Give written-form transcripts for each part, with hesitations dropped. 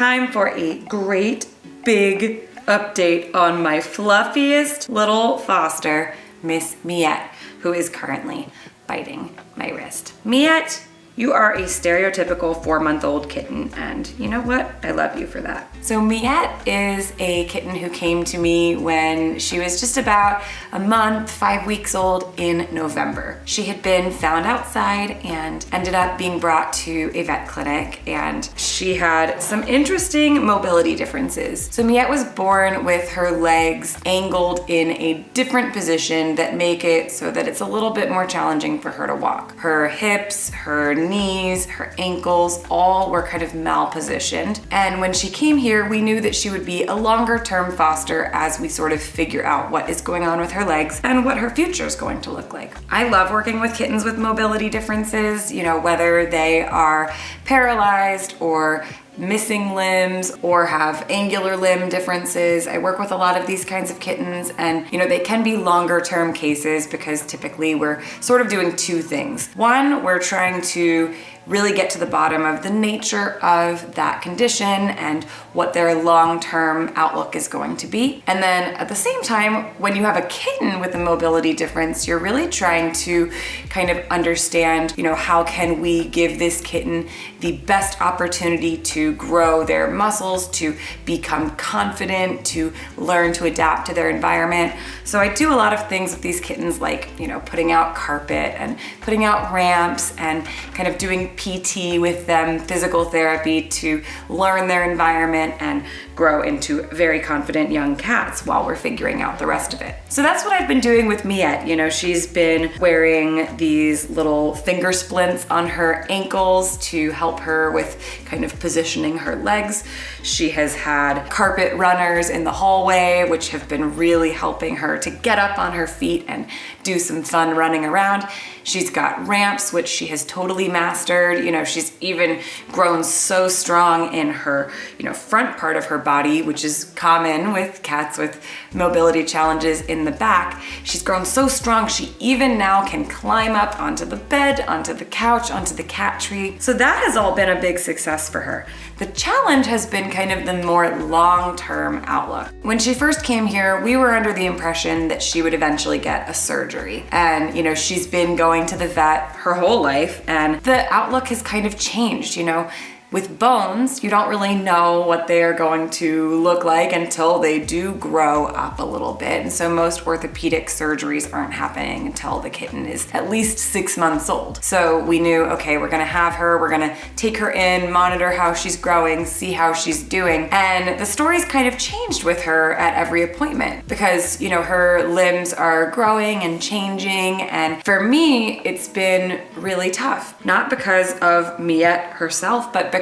time for a great big update on my fluffiest little foster, Miss Miette, who is currently biting my wrist. Miette, you are a stereotypical 4-month-old kitten, and you know what? I love you for that. So Miette is a kitten who came to me when she was just about a month, 5 weeks old in November. She had been found outside and ended up being brought to a vet clinic, and she had some interesting mobility differences. So Miette was born with her legs angled in a different position that make it so that it's a little bit more challenging for her to walk. Her hips, her knees, her ankles, all were kind of malpositioned. And when she came here, we knew that she would be a longer term foster as we sort of figure out what is going on with her legs and what her future is going to look like. I love working with kittens with mobility differences, you know, whether they are paralyzed or missing limbs or have angular limb differences. I work with a lot of these kinds of kittens, and you know, they can be longer term cases because typically we're sort of doing two things. One, we're trying to really get to the bottom of the nature of that condition and what their long-term outlook is going to be. And then at the same time, when you have a kitten with a mobility difference, you're really trying to kind of understand, you know, how can we give this kitten the best opportunity to grow their muscles, to become confident, to learn to adapt to their environment. So I do a lot of things with these kittens, like, you know, putting out carpet and putting out ramps and kind of doing PT with them, physical therapy to learn their environment and grow into very confident young cats while we're figuring out the rest of it. So that's what I've been doing with Miette. You know, she's been wearing these little finger splints on her ankles to help her with kind of positioning her legs. She has had carpet runners in the hallway, which have been really helping her to get up on her feet and do some fun running around. She's got ramps, which she has totally mastered. You know, she's even grown so strong in her, you know, front part of her body, which is common with cats with mobility challenges in the back. She's grown so strong, she even now can climb up onto the bed, onto the couch, onto the cat tree. So that has all been a big success for her. The challenge has been kind of the more long-term outlook. When she first came here, we were under the impression that she would eventually get a surgery. And, you know, she's been going to the vet her whole life, and the outlook has kind of changed, you know. With bones, you don't really know what they are going to look like until they do grow up a little bit. And so most orthopedic surgeries aren't happening until the kitten is at least 6 months old. So we knew, okay, we're gonna have her, we're gonna take her in, monitor how she's growing, see how she's doing. And the story's kind of changed with her at every appointment because, you know, her limbs are growing and changing. And for me, it's been really tough. Not because of Miette herself, but because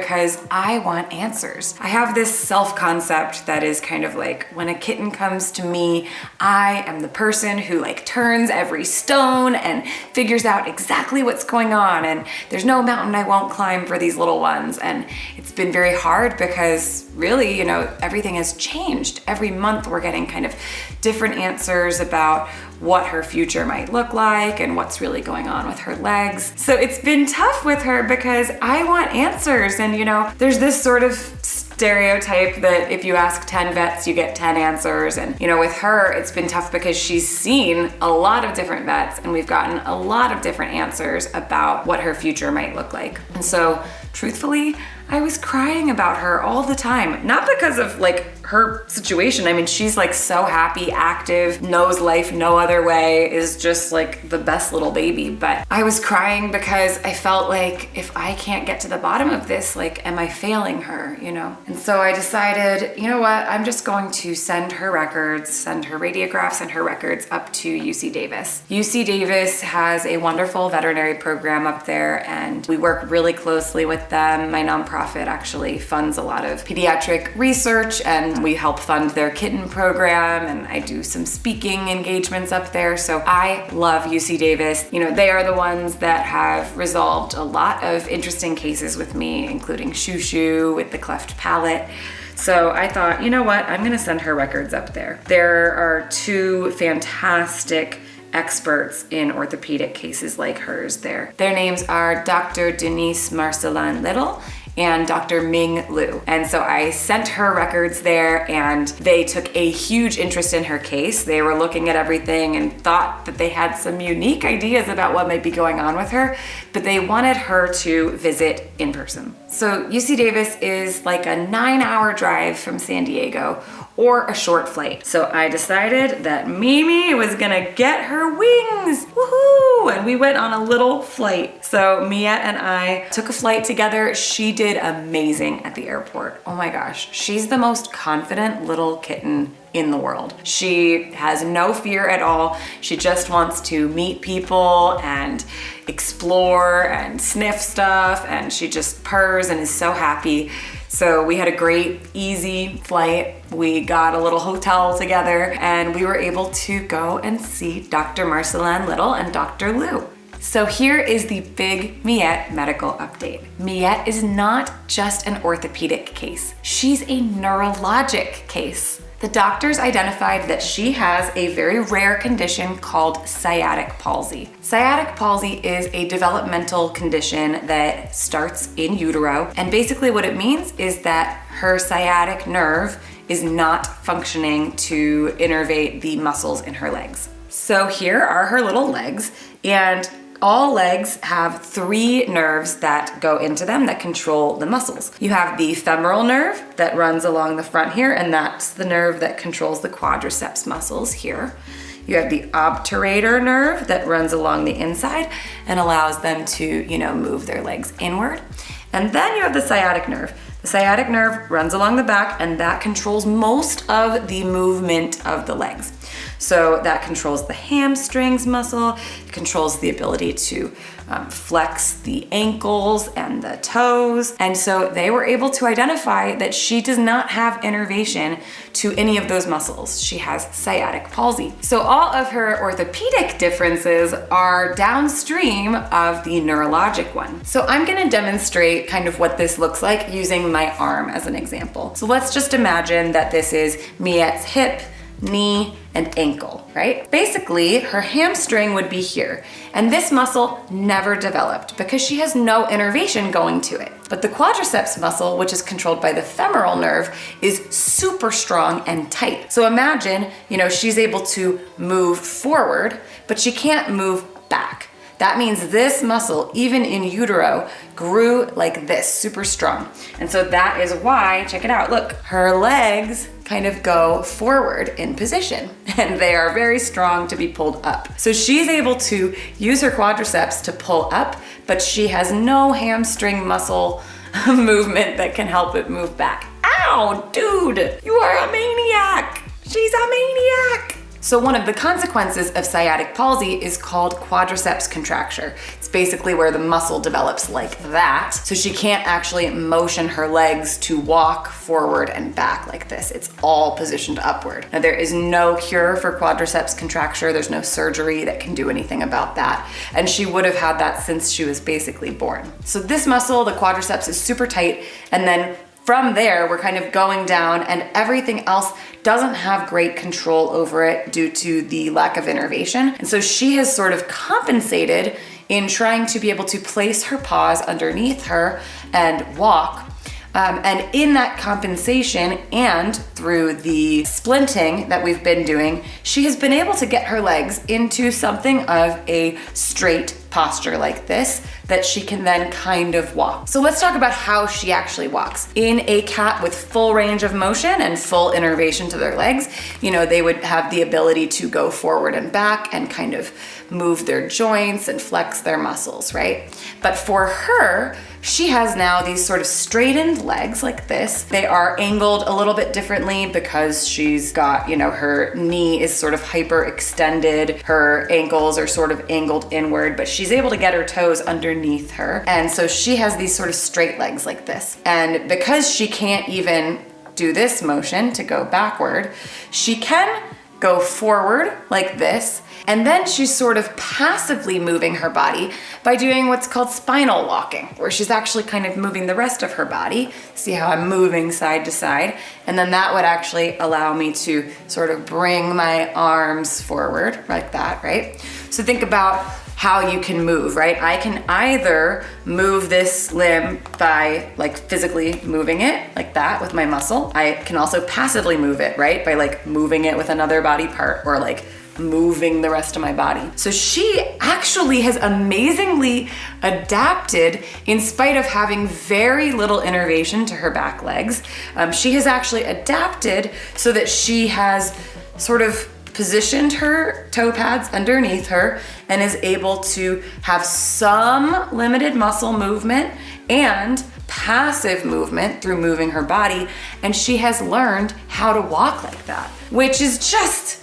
I want answers. I have this self-concept that is kind of like, when a kitten comes to me, I am the person who like turns every stone and figures out exactly what's going on, and there's no mountain I won't climb for these little ones. And it's been very hard because really, you know, everything has changed. Every month we're getting kind of different answers about what her future might look like and what's really going on with her legs. So it's been tough with her because I want answers. And you know, there's this sort of stereotype that if you ask 10 vets, you get 10 answers. And you know, with her, it's been tough because she's seen a lot of different vets and we've gotten a lot of different answers about what her future might look like. And so truthfully, I was crying about her all the time. Not because of like her situation. I mean, she's like so happy, active, knows life no other way, is just like the best little baby. But I was crying because I felt like if I can't get to the bottom of this, like, am I failing her, you know? And so I decided, you know what, I'm just going to send her records, send her radiographs and her records up to UC Davis. UC Davis has a wonderful veterinary program up there, and we work really closely with them. My nonprofit actually funds a lot of pediatric research, and we help fund their kitten program, and I do some speaking engagements up there. So I love UC Davis. You know, they are the ones that have resolved a lot of interesting cases with me, including Shoo Shoo with the cleft palate. So I thought, you know what, I'm gonna send her records up there. There are two fantastic experts in orthopedic cases like hers there. Their names are Dr. Denise Marcelin Little and Dr. Ming Liu. And so I sent her records there, and they took a huge interest in her case. They were looking at everything and thought that they had some unique ideas about what might be going on with her, but they wanted her to visit in person. So UC Davis is like a 9-hour drive from San Diego, or a short flight. So I decided that Mimi was gonna get her wings, woohoo! And we went on a little flight. So Miette and I took a flight together. She did amazing at the airport. Oh my gosh, she's the most confident little kitten in the world. She has no fear at all. She just wants to meet people and explore and sniff stuff, and she just purrs and is so happy. So we had a great, easy flight. We got a little hotel together, and we were able to go and see Dr. Marcelin Little and Dr. Liu. So here is the big Miette medical update. Miette is not just an orthopedic case. She's a neurologic case. The doctors identified that she has a very rare condition called sciatic palsy. Sciatic palsy is a developmental condition that starts in utero, and basically what it means is that her sciatic nerve is not functioning to innervate the muscles in her legs. So here are her little legs, and all legs have 3 nerves that go into them that control the muscles. You have the femoral nerve that runs along the front here, and that's the nerve that controls the quadriceps muscles here. You have the obturator nerve that runs along the inside and allows them to, move their legs inward. And then you have the sciatic nerve. The sciatic nerve runs along the back, and that controls most of the movement of the legs. So that controls the hamstrings muscle, it controls the ability to flex the ankles and the toes. And so they were able to identify that she does not have innervation to any of those muscles. She has sciatic palsy. So all of her orthopedic differences are downstream of the neurologic one. So I'm gonna demonstrate kind of what this looks like using my arm as an example. So let's just imagine that this is Miette's hip, knee, and ankle, right? Basically, her hamstring would be here, and this muscle never developed because she has no innervation going to it. But the quadriceps muscle, which is controlled by the femoral nerve, is super strong and tight. So imagine, she's able to move forward, but she can't move back. That means this muscle, even in utero, grew like this, super strong. And so that is why, check it out, look, her legs kind of go forward in position, and they are very strong to be pulled up. So she's able to use her quadriceps to pull up, but she has no hamstring muscle movement that can help it move back. Ow, dude, you are a maniac. She's a maniac. So one of the consequences of sciatic palsy is called quadriceps contracture. It's basically where the muscle develops like that. So she can't actually motion her legs to walk forward and back like this. It's all positioned upward. Now there is no cure for quadriceps contracture. There's no surgery that can do anything about that. And she would have had that since she was basically born. So this muscle, the quadriceps, is super tight, and then from there, we're kind of going down, and everything else doesn't have great control over it due to the lack of innervation. And so she has sort of compensated in trying to be able to place her paws underneath her and walk. And in that compensation and through the splinting that we've been doing, she has been able to get her legs into something of a straight posture like this that she can then kind of walk. So let's talk about how she actually walks. In a cat with full range of motion and full innervation to their legs, they would have the ability to go forward and back and kind of move their joints and flex their muscles, right? But for her, she has now these sort of straightened legs like this. They are angled a little bit differently because she's got, her knee is sort of hyper extended. Her ankles are sort of angled inward, but she's able to get her toes underneath her. And so she has these sort of straight legs like this. And because she can't even do this motion to go backward, she can go forward like this, and then she's sort of passively moving her body by doing what's called spinal walking, where she's actually kind of moving the rest of her body. See how I'm moving side to side? And then that would actually allow me to sort of bring my arms forward like that, right? So think about how you can move, right? I can either move this limb by like physically moving it like that with my muscle. I can also passively move it, right? By like moving it with another body part or like moving the rest of my body. So she actually has amazingly adapted in spite of having very little innervation to her back legs. She has actually adapted so that she has sort of positioned her toe pads underneath her and is able to have some limited muscle movement and passive movement through moving her body. And she has learned how to walk like that, which is just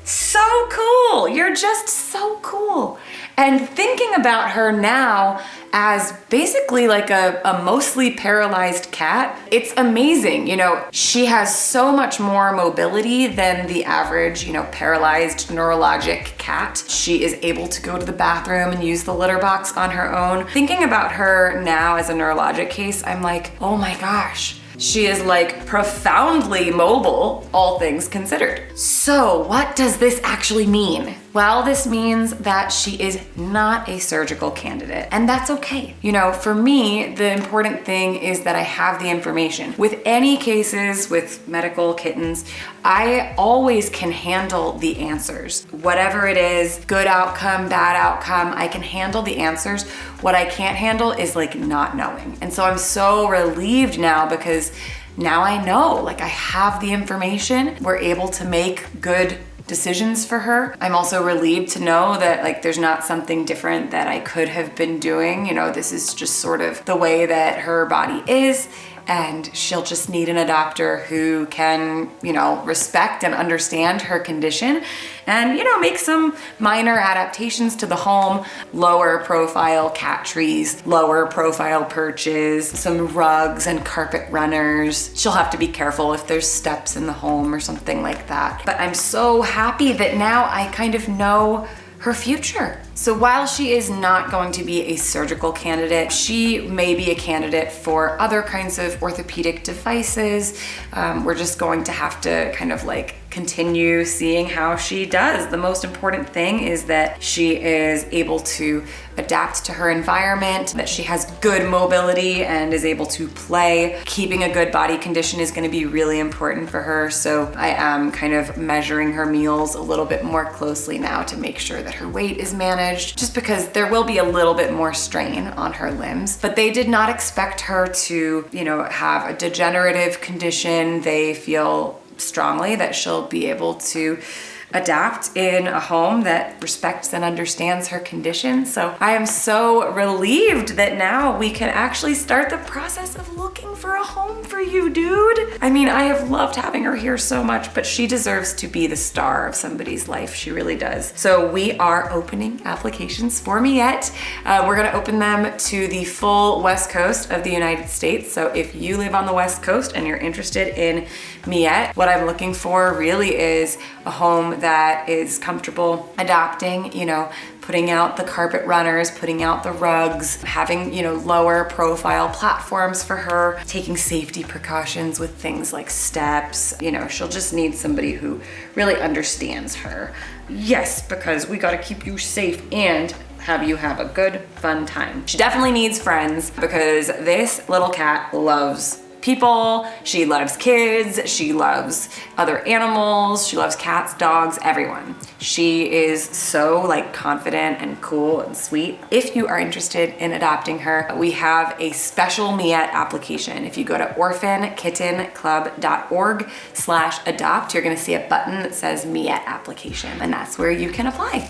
so cool. You're just so cool. And thinking about her now as basically like a mostly paralyzed cat, it's amazing. You know, she has so much more mobility than the average, you know, paralyzed neurologic cat. She is able to go to the bathroom and use the litter box on her own. Thinking about her now as a neurologic case, I'm like, oh my gosh. She is like profoundly mobile, all things considered. So what does this actually mean? Well, this means that she is not a surgical candidate, and that's okay. You know, for me, the important thing is that I have the information. With any cases with medical kittens, I always can handle the answers. Whatever it is, good outcome, bad outcome, I can handle the answers. What I can't handle is like not knowing. And so I'm so relieved now because now I know, like I have the information. We're able to make good decisions for her. I'm also relieved to know that like there's not something different that I could have been doing. You know, this is just sort of the way that her body is, and she'll just need an adopter who can, you know, respect and understand her condition and, you know, make some minor adaptations to the home, lower profile cat trees, lower profile perches, some rugs and carpet runners. She'll have to be careful if there's steps in the home or something like that. But I'm so happy that now I kind of know her future. So while she is not going to be a surgical candidate, she may be a candidate for other kinds of orthopedic devices. We're just going to have to kind of like continue seeing how she does. The most important thing is that she is able to adapt to her environment, that she has good mobility and is able to play. Keeping a good body condition is going to be really important for her. So I am kind of measuring her meals a little bit more closely now to make sure that her weight is managed, just because there will be a little bit more strain on her limbs. But they did not expect her to, you know, have a degenerative condition. They feel strongly that she'll be able to adapt in a home that respects and understands her condition. So I am so relieved that now we can actually start the process of looking for a home for you, dude. I mean, I have loved having her here so much, but she deserves to be the star of somebody's life. She really does. So we are opening applications for Miette. We're gonna open them to the full West Coast of the United States. So if you live on the West Coast and you're interested in Miette, what I'm looking for really is a home that is comfortable adopting, you know, putting out the carpet runners, putting out the rugs, having, you know, lower profile platforms for her, taking safety precautions with things like steps. You know, she'll just need somebody who really understands her. Yes, because we gotta keep you safe and have you have a good, fun time. She definitely needs friends because this little cat loves people, she loves kids, she loves other animals, she loves cats, dogs, everyone. She is so like confident and cool and sweet. If you are interested in adopting her, we have a special Miette application. If you go to orphankittenclub.org/adopt, you're gonna see a button that says Miette application, and that's where you can apply.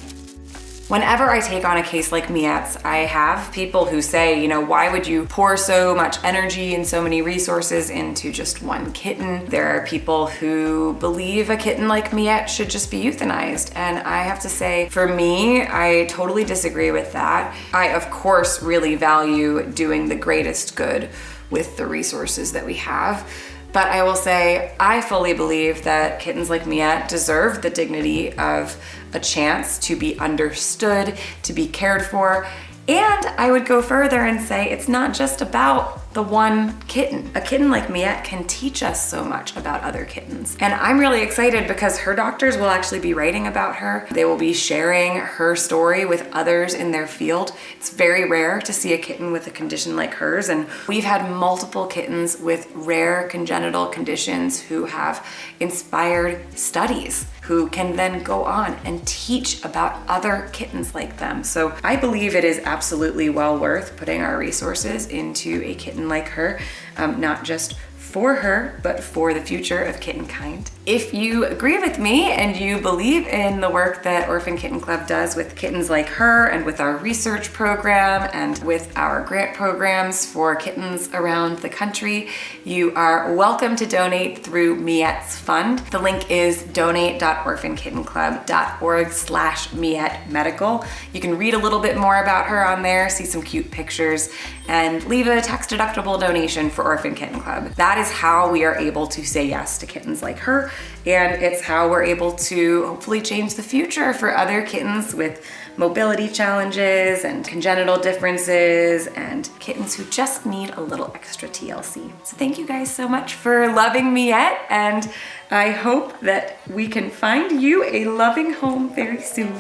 Whenever I take on a case like Miette's, I have people who say, you know, why would you pour so much energy and so many resources into just one kitten? There are people who believe a kitten like Miette should just be euthanized. And I have to say, for me, I totally disagree with that. I, of course, really value doing the greatest good with the resources that we have. But I will say, I fully believe that kittens like Miette deserve the dignity of a chance to be understood, to be cared for. And I would go further and say it's not just about the one kitten. A kitten like Miette can teach us so much about other kittens. And I'm really excited because her doctors will actually be writing about her. They will be sharing her story with others in their field. It's very rare to see a kitten with a condition like hers, and we've had multiple kittens with rare congenital conditions who have inspired studies, who can then go on and teach about other kittens like them. So I believe it is absolutely well worth putting our resources into a kitten like her, not just for her, but for the future of kittenkind. If you agree with me and you believe in the work that Orphan Kitten Club does with kittens like her and with our research program and with our grant programs for kittens around the country, you are welcome to donate through Miette's fund. The link is donate.orphankittenclub.org/Miette Medical. You can read a little bit more about her on there, see some cute pictures, and leave a tax-deductible donation for Orphan Kitten Club. That is how we are able to say yes to kittens like her, and it's how we're able to hopefully change the future for other kittens with mobility challenges and congenital differences and kittens who just need a little extra TLC. So thank you guys so much for loving Miette, and I hope that we can find you a loving home very soon.